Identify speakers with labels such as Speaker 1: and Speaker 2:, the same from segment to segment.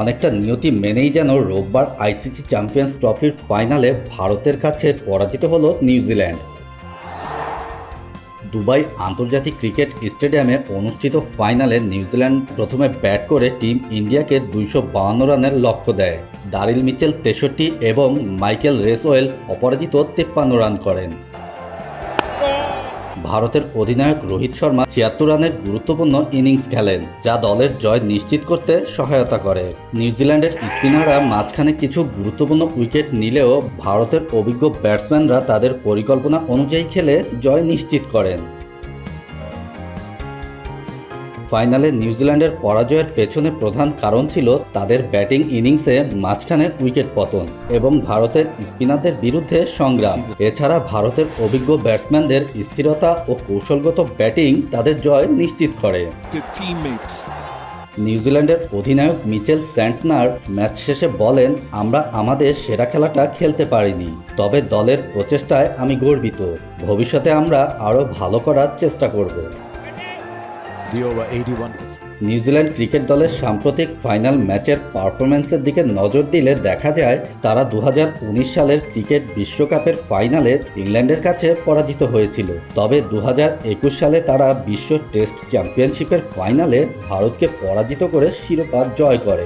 Speaker 1: অনেকটা নিয়তি মেনেই যেন রোববার আইসিসি চ্যাম্পিয়ন্স ট্রফির ফাইনালে ভারতের কাছে পরাজিত হলো নিউজিল্যান্ড। দুবাই আন্তর্জাতিক ক্রিকেট স্টেডিয়ামে অনুষ্ঠিত ফাইনালে নিউজিল্যান্ড প্রথমে ব্যাট করে টিম ইন্ডিয়াকে 252 রানের লক্ষ্য দেয়। দারিল মিচেল 63 এবং মাইকেল রেসওয়েল অপরাজিত 53 রান করেন। ভারতের অধিনায়ক রোহিত শর্মা 76 রানের গুরুত্বপূর্ণ ইনিংস খেলেন, যা দলের জয় নিশ্চিত করতে সহায়তা করে। নিউজিল্যান্ডের স্পিনাররা মাঝখানে কিছু গুরুত্বপূর্ণ উইকেট নিলেও ভারতের অভিজ্ঞ ব্যাটসম্যানরা তাদের পরিকল্পনা অনুযায়ী খেলে জয় নিশ্চিত করেন। ফাইনালে নিউজিল্যান্ডের পরাজয়ের পেছনে প্রধান কারণ ছিল তাদের ব্যাটিং ইনিংসে মাঝখানে উইকেট পতন এবং ভারতের স্পিনারদের বিরুদ্ধে সংগ্রাম। এছাড়া ভারতের অভিজ্ঞ ব্যাটসম্যানদের স্থিরতা ও কৌশলগত ব্যাটিং তাদের জয় নিশ্চিত করে। নিউজিল্যান্ডের অধিনায়ক মিচেল স্যান্টনার ম্যাচ শেষে বলেন, আমরা আমাদের সেরা খেলাটা খেলতে পারিনি, তবে দলের প্রচেষ্টায় আমি গর্বিত। ভবিষ্যতে আমরা আরও ভালো করার চেষ্টা করব। নিউজিল্যান্ড ক্রিকেট দলের সাম্প্রতিক ফাইনাল ম্যাচের পারফরম্যান্সের দিকে নজর দিলে দেখা যায় তারা 2019 সালের ক্রিকেট বিশ্বকাপের ফাইনালে ইংল্যান্ডের কাছে পরাজিত হয়েছিল। তবে 2021 সালে তারা বিশ্ব টেস্ট চ্যাম্পিয়নশিপের ফাইনালে ভারতকে পরাজিত করে শিরোপা জয় করে।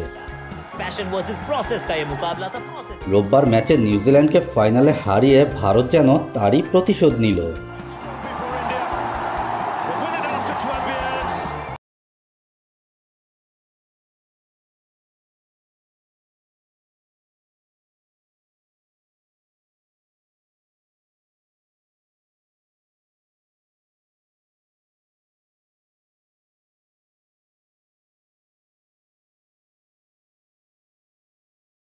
Speaker 1: রোববার ম্যাচে নিউজিল্যান্ডকে ফাইনালে হারিয়ে ভারত যেন তারই প্রতিশোধ নিল।